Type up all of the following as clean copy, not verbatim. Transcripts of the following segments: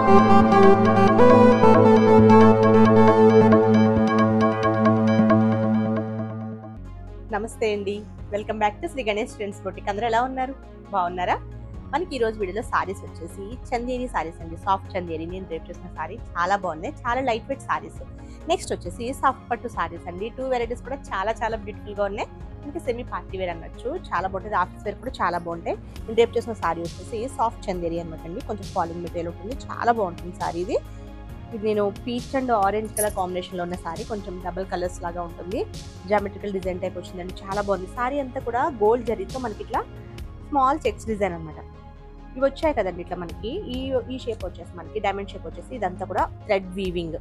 నమస్తే అండి, welcome back to Sri Ganesh Trends Boutique. అందరూ ఎలా ఉన్నారు? బాగున్నారా? మనకి ఈ రోజు వీడియోలో సారీస్ వచ్చేసి చందేరి సారీస్ అండి. సాఫ్ట్ చందేరి నేను రేపు చేసిన సారీ చాలా బాగున్నాయి, చాలా లైట్ వెయిట్ సారీస్. నెక్స్ట్ వచ్చేసి సాఫ్ట్ పట్టు సారీస్ అండి. 2 వెరైటీస్ కూడా చాలా చాలా బ్యూటిఫుల్ గా ఉన్నాయి. ఇంకా సెమీ పార్టీ వేర్ అనొచ్చు, చాలా బాగుంటుంది. ఆఫీస్ వేర్ కూడా చాలా బాగుంటాయి. నేను రేపు చేసిన సారీ వచ్చేసి సాఫ్ట్ చందేరి అనమాట అండి. కొంచెం ఫాలింగ్ మెటీరియల్ ఉంటుంది, చాలా బాగుంటుంది సారీ ఇది. నేను peach and orange colour combination లో ఉన్న సారీ, కొంచెం డబుల్ కలర్స్ లాగా ఉంటుంది. జామెట్రికల్ డిజైన్ టైప్ వచ్చిందండి, చాలా బాగుంది. సారీ అంతా కూడా గోల్డ్ జరీతో మనకి ఇట్లా స్మాల్ చెక్స్ డిజైన్ అనమాట. ఇవి వచ్చాయి కదండి, ఇట్లా మనకి ఈ షేప్ వచ్చేసి మనకి డైమండ్ షేప్ వచ్చేసి ఇదంతా కూడా థ్రెడ్ వీవింగ్,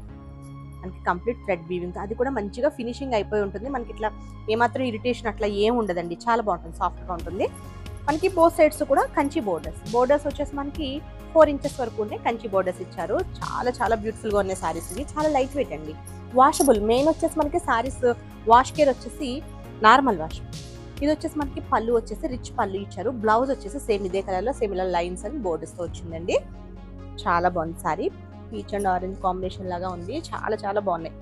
మనకి కంప్లీట్ థ్రెడ్ వీవింగ్. అది కూడా మంచిగా ఫినిషింగ్ అయిపోయి ఉంటుంది. మనకి ఇట్లా ఏమాత్రం ఇరిటేషన్ అట్లా ఏం ఉండదండి, చాలా బాగుంటుంది, సాఫ్ట్ గా ఉంటుంది. మనకి బోత్ సైడ్స్ కూడా కంచి బోర్డర్స్ వచ్చేసి మనకి 4 ఇంచెస్ వరకు ఉండే కంచి బోర్డర్స్ ఇచ్చారు. చాలా చాలా బ్యూటిఫుల్ గా ఉన్నాయి సారీస్. ఇవి చాలా లైట్ వెయిట్ అండి, వాషబుల్. మెయిన్ వచ్చేసి మనకి సారీస్ వాష్ కేర్ వచ్చేసి నార్మల్ వాష్. ఇది వచ్చేసి మనకి పళ్ళు వచ్చేసి రిచ్ పళ్ళు ఇచ్చారు. బ్లౌజ్ వచ్చేసి సేమ్ ఇదే కలర్ లో సేమ్ ఇలా లైన్స్ అండ్ బోర్డర్స్ తో వచ్చిందండి. చాలా బాగుంది sorry, peach and orange combination లాగా ఉంది. చాలా చాలా బాగున్నాయి.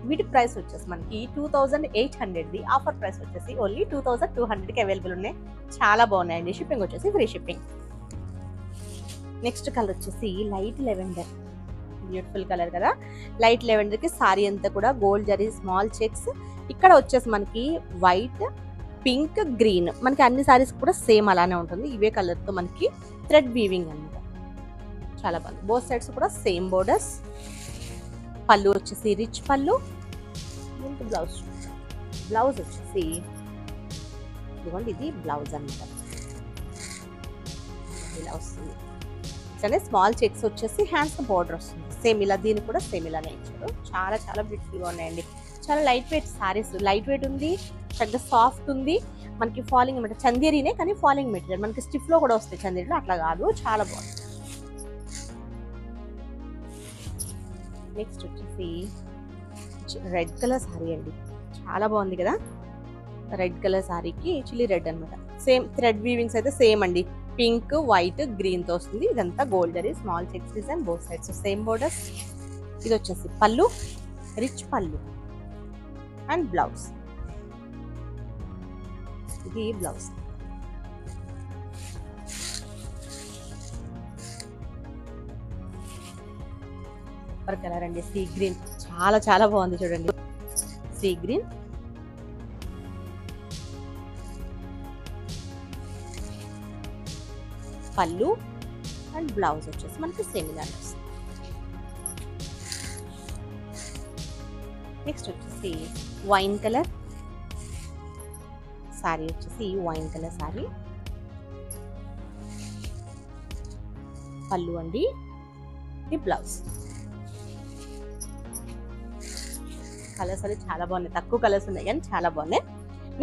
వీటి ప్రైస్ వచ్చేసి మనకి 2800. ఆఫర్ ప్రైస్ వచ్చేసి ఓన్లీ 2200కి అవైలబుల్ ఉన్నాయి. చాలా బాగున్నాయండి. షిప్పింగ్ వచ్చేసి ఫ్రీ షిప్పింగ్. నెక్స్ట్ కలర్ వచ్చేసి లైట్ లెవెండర్, బ్యూటిఫుల్ కలర్ కదా. లైట్ లెవెండర్ కి సారీ అంతా కూడా గోల్డ్ జరీ స్మాల్ చెక్స్. ఇక్కడ వచ్చేసి మనకి వైట్, పింక్, గ్రీన్, మనకి అన్ని సారీస్ కూడా సేమ్ అలానే ఉంటుంది. ఇవే కలర్ తో మనకి థ్రెడ్ వీవింగ్ అనమాట. చాలా బాగుంది. బోత్ సైడ్స్ కూడా సేమ్ బోర్డర్స్. పళ్ళు వచ్చేసి రిచ్ పళ్ళు. బ్లౌజ్ వచ్చేసి ఇదిగోండి, ఇది బ్లౌజ్ అనమాట. ఇలా వస్తుంది. ఇట్లానే స్మాల్ చెక్స్ వచ్చేసి హ్యాండ్స్ బోర్డర్ వస్తుంది. సేమ్ ఇలా, దీనికి కూడా సేమ్ ఇలానే ఇచ్చారు. చాలా చాలా బ్యూటిఫుల్ గా ఉన్నాయండి. చాలా light weight saris, light weight ఉంది, చక్కగా సాఫ్ట్ ఉంది. మనకి ఫాలింగ్ అనమాట, చందేరీనే కానీ ఫాలింగ్ మెటీరియల్. మనకి స్టిఫ్ లో కూడా వస్తాయి చందేరీలో, అట్లా కాదు. చాలా బాగుంది. నెక్స్ట్ వచ్చేసి రెడ్ కలర్ సారీ అండి, చాలా బాగుంది కదా. రెడ్ కలర్ సారీకి చిల్లీ రెడ్ అనమాట. సేమ్ థ్రెడ్ వీవింగ్స్ అయితే సేమ్ అండి, పింక్, వైట్, గ్రీన్ తో వస్తుంది. ఇదంతా gold zari small checks design, both sides same borders. ఇది వచ్చేసి పళ్ళు, రిచ్ పళ్ళు అండ్ బ్లౌజ్. ఇది బ్లౌజ్. సూపర్ కలర్ అండి, సీ గ్రీన్. చాలా చాలా బాగుంది చూడండి, సీ గ్రీన్. పళ్ళు అండ్ బ్లౌజ్ వచ్చేసి మనకి సేమ్ ఇలా వస్తుంది. నెక్స్ట్ వచ్చేసి వైన్ కలర్ సారీ, వచ్చేసి వైన్ కలర్ సారీ. పళ్ళు అండి, ఇది బ్లౌజ్. కలర్స్ అనేది చాలా బాగున్నాయి, తక్కువ కలర్స్ ఉన్నాయి కానీ చాలా బాగున్నాయి.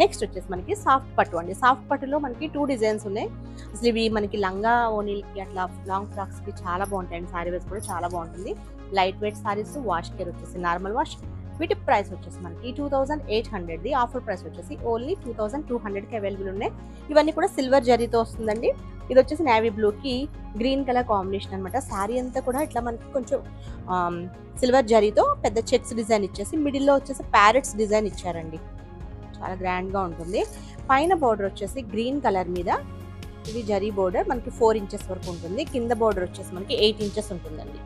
నెక్స్ట్ వచ్చేసి మనకి సాఫ్ట్ పట్టు అండి. సాఫ్ట్ పట్టులో మనకి 2 డిజైన్స్ ఉన్నాయి. అసలు ఇవి మనకి లంగా ఓనీలకి అట్లా లాంగ్ ఫ్రాక్స్ కి చాలా బాగుంటాయండి. సారీ వేస్ కూడా చాలా బాగుంటుంది. Light weight saris, wash care వచ్చేసి నార్మల్ వాష్. వీటి ప్రైస్ వచ్చేసి మనకి 2800. ఆఫర్ ప్రైస్ వచ్చేసి ఓన్లీ 2200కి అవైలబుల్ ఉన్నాయి. ఇవన్నీ కూడా సిల్వర్ జరీతో వస్తుందండి. ఇది వచ్చేసి నేవీ బ్లూ కి గ్రీన్ కలర్ కాంబినేషన్ అనమాట. సారీ అంతా కూడా ఇట్లా మనకి కొంచెం సిల్వర్ జరీతో పెద్ద చెక్స్ డిజైన్ ఇచ్చేసి మిడిల్లో వచ్చేసి ప్యారెట్స్ డిజైన్ ఇచ్చారండి. చాలా గ్రాండ్ గా ఉంటుంది. పైన బోర్డర్ వచ్చేసి గ్రీన్ కలర్ మీద ఇది జరీ బోర్డర్, మనకి 4 ఇంచెస్ వరకు ఉంటుంది. కింద బోర్డర్ వచ్చేసి మనకి 8 ఇంచెస్ ఉంటుందండి.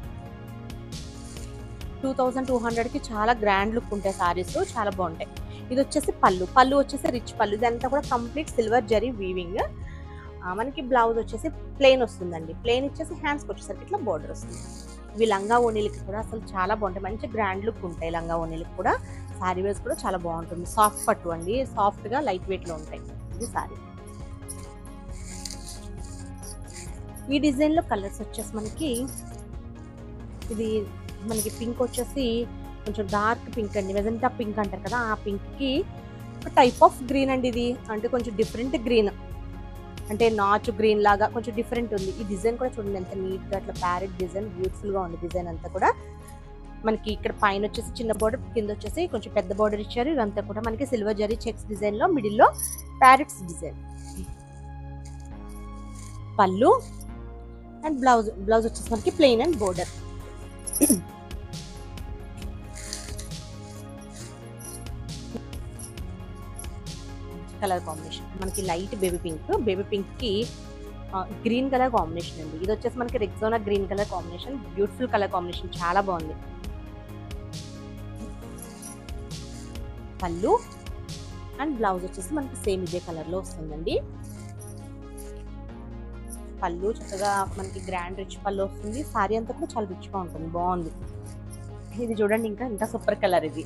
2200కి చాలా గ్రాండ్ లుక్ ఉంటాయి సారీస్, చాలా బాగుంటాయి. ఇది వచ్చేసి పళ్ళు వచ్చేసి రిచ్ పళ్ళు. ఇదంతా కూడా కంప్లీట్ సిల్వర్ జరీ వీవింగ్. మనకి బ్లౌజ్ వచ్చేసి ప్లెయిన్ వస్తుందండి. ప్లెయిన్ ఇచ్చేసి హ్యాండ్స్ వచ్చేసరికి ఇట్లా బోర్డర్ వస్తుంది. ఇవి లంగా ఓనీలకి కూడా అసలు చాలా బాగుంటాయి, మంచి గ్రాండ్ లుక్ ఉంటాయి. లంగా ఓనీలకి కూడా సారీ వేస్ కూడా చాలా బాగుంటుంది. సాఫ్ట్ పట్టు అండి, సాఫ్ట్ గా లైట్ వెయిట్ లో ఉంటాయి. ఇది సారీ. ఈ డిజైన్ లో కలర్స్ వచ్చేసి మనకి ఇది మనకి పింక్ వచ్చేసి కొంచెం డార్క్ పింక్ అండి, మెజెంటా పింక్ అంటారు కదా, ఆ పింక్ కి ఒక టైప్ ఆఫ్ గ్రీన్ అండి. ఇది అంటే కొంచెం డిఫరెంట్ గ్రీన్, అంటే నాచు గ్రీన్ లాగా కొంచెం డిఫరెంట్ ఉంది. ఈ డిజైన్ కూడా చూడండి ఎంత నీట్ గా అట్లా ప్యారెట్ డిజైన్, బ్యూటిఫుల్ గా ఉంది డిజైన్ అంతా కూడా. మనకి ఇక్కడ పైన వచ్చేసి చిన్న బోర్డర్, కింద వచ్చేసి కొంచెం పెద్ద బోర్డర్ ఇచ్చారు. ఇదంతా కూడా మనకి సిల్వర్ జరీ చెక్స్ డిజైన్ లో మిడిల్ లో ప్యారెట్స్ డిజైన్. పళ్ళు అండ్ బ్లౌజ్ వచ్చేసి మనకి plain and border. Colour combination మనకి లైట్ బేబీ పింక్ కి గ్రీన్ కలర్ కాంబినేషన్ అండి. ఇది వచ్చేసి మనకి Rexona green colour combination, beautiful colour combination, చాలా బాగుంది. పళ్ళు అండ్ బ్లౌజ్ వచ్చేసి మనకి సేమ్ ఇదే కలర్ లో వస్తుందండి. పళ్ళు చక్కగా మనకి గ్రాండ్ రిచ్ పళ్ళు వస్తుంది. సారీ అంతా కూడా చాలా రిచ్ గా ఉంటుంది, బాగుంది. ఇది చూడండి, ఇంకా సూపర్ కలర్ ఇది.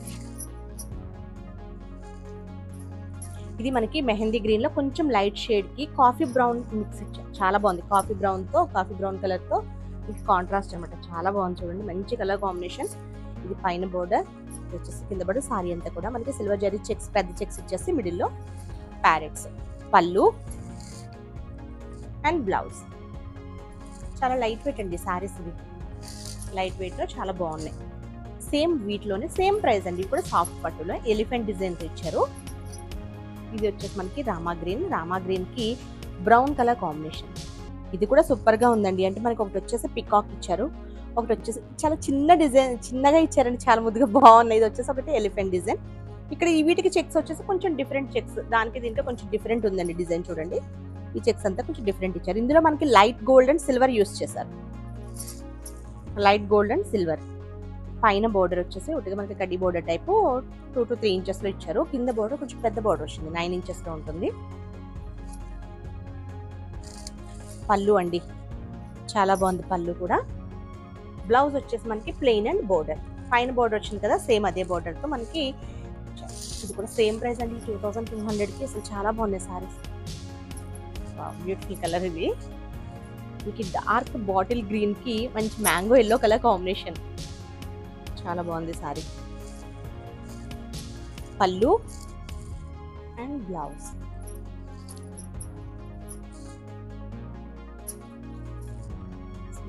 ఇది మనకి మెహందీ గ్రీన్ లో కొంచెం లైట్ షేడ్ కి కాఫీ బ్రౌన్ మిక్స్ ఇచ్చారు, చాలా బాగుంది. కాఫీ బ్రౌన్ కలర్ తో మీకు కాంట్రాస్ట్ అనమాట, చాలా బాగుంది. చూడండి మంచి కలర్ కాంబినేషన్. ఇది పైన బోర్డర్, వచ్చేసి కింద బోర్డర్. సారీ అంతా కూడా మనకి సిల్వర్ జరీ చెక్స్, పెద్ద చెక్స్ ఇచ్చేసి మిడిల్ లో ప్యారెట్స్. పళ్ళు అండ్ బ్లౌజ్. చాలా లైట్ వెయిట్ అండి సారీస్, ఇవి లైట్ వెయిట్ లో చాలా బాగున్నాయి. సేమ్ వీటిలోనే సేమ్ ప్రైస్ అండి. ఇప్పుడు సాఫ్ట్ పట్టులో ఎలిఫెంట్ డిజైన్ ఇచ్చారు. ఇది వచ్చేసి మనకి రామా గ్రీన్ కి బ్రౌన్ కలర్ కాంబినేషన్. ఇది కూడా సూపర్ గా ఉందండి. అంటే మనకి ఒకటి వచ్చేసి పికాక్ ఇచ్చారు, ఒకటి వచ్చేసి చాలా చిన్న డిజైన్, చిన్నగా ఇచ్చారండి, చాలా ముద్దుగా బాగున్నాయి. ఇది వచ్చేసి ఒకటి ఎలిఫెంట్ డిజైన్. ఇక్కడ ఈ వీటికి చెక్స్ వచ్చేసి కొంచెం డిఫరెంట్ చెక్స్, దానికి దీంట్లో కొంచెం డిఫరెంట్ ఉందండి డిజైన్. చూడండి ఈ చెక్స్ అంతా కొంచెం డిఫరెంట్ ఇచ్చారు. ఇందులో మనకి light gold and silver use చేశారు. Light gold and silver. పైన బోర్డర్ వచ్చేసి ఒకటి మనకి కడ్డీ బోర్డర్ టైపు 2 to 3 ఇంచెస్ లో ఇచ్చారు. కింద బోర్డర్ కొంచెం పెద్ద బోర్డర్ వచ్చింది, 9 ఇంచెస్ లో ఉంటుంది. పళ్ళు అండి, చాలా బాగుంది పళ్ళు కూడా. బ్లౌజ్ వచ్చేసి మనకి ప్లెయిన్ అండ్ బోర్డర్. పైన బోర్డర్ వచ్చింది కదా, సేమ్ అదే బోర్డర్ తో మనకి. ఇది కూడా సేమ్ ప్రైస్ అండి, 2200 కి. అసలు చాలా బాగున్నాయి సారీస్, బ్యూటిఫుల్ కలర్. ఇది మీకు డార్క్ బాటిల్ గ్రీన్ కి మంచి మ్యాంగో ఎల్లో కలర్ కాంబినేషన్, చాలా బాగుంది సారీ. పళ్ళు అండ్ బ్లౌజ్.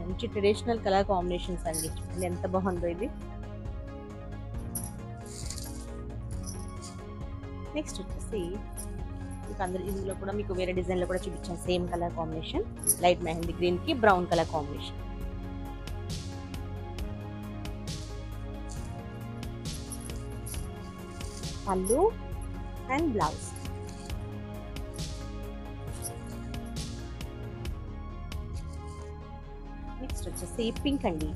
మంచి ట్రెడిషనల్ కలర్ కాంబినేషన్స్ అండి, ఎంత బాగుందో ఇది. నెక్స్ట్ వచ్చేసి మీకు ఇందులో కూడా మీకు వేరే డిజైన్ లో కూడా చూపించాను. Same colour combination, light mehndi green కి బ్రౌన్ కలర్ కాంబినేషన్. పళ్ళు అండ్ బ్లౌజ్. నెక్స్ట్ వచ్చేసి పింక్ అండి.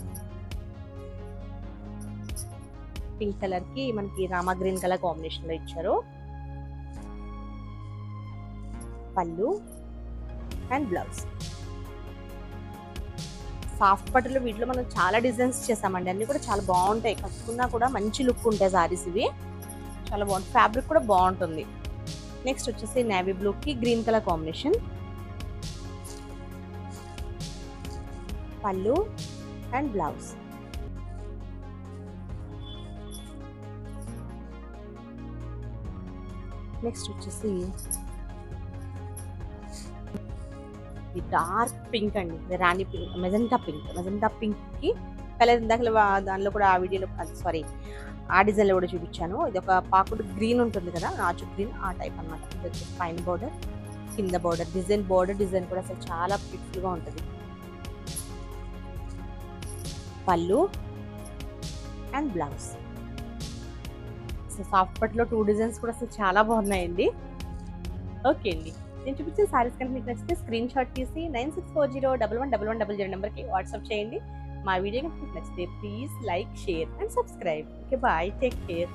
పింక్ కలర్ కి మనకి రామా గ్రీన్ కలర్ కాంబినేషన్ లో ఇచ్చారు. పళ్ళు అండ్ బ్లౌజ్. సాఫ్ట్ పట్టులో వీటిలో మనం చాలా డిజైన్స్ చేసామండి, అన్ని కూడా చాలా బాగుంటాయి. కట్టుకున్నా కూడా మంచి లుక్ ఉంటాయి సారీస్ ఇవి, చాలా బాగుంటుంది. ఫ్యాబ్రిక్ కూడా బాగుంటుంది. నెక్స్ట్ వచ్చేసి నేవీ బ్లూ కి గ్రీన్ కలర్ కాంబినేషన్. పళ్ళు అండ్ బ్లౌజ్. నెక్స్ట్ వచ్చేసి డార్క్ పింక్ అండి, రాణి పింక్, మెజెంటా పింక్ కి కలర్. ఇందాక దానిలో కూడా ఆ వీడియోలో, సారీ ఆ డిజైన్ లో కూడా చూపించాను. ఇది ఒక పాకుడు గ్రీన్ ఉంటుంది కదా, నాచు గ్రీన్, ఆ టైప్ అనమాట. ఇది వచ్చేసి పైన బోర్డర్, కింద బోర్డర్ డిజైన్ కూడా అసలు చాలా బ్యూటిఫుల్ గా ఉంటుంది. పళ్ళు అండ్ బ్లౌజ్. సాఫ్ట్ పట్టులో 2 డిజైన్స్ కూడా అసలు చాలా బాగున్నాయండి. ఓకే అండి, నేను చూపించిన సారీస్ కనుక మీకు నచ్చితే స్క్రీన్ షాట్ తీసి 9640111100 నెంబర్కి వాట్సాప్ చేయండి. మా వీడియో కనుక మీకు నచ్చితే please like, share and subscribe. Okay, bye, take care.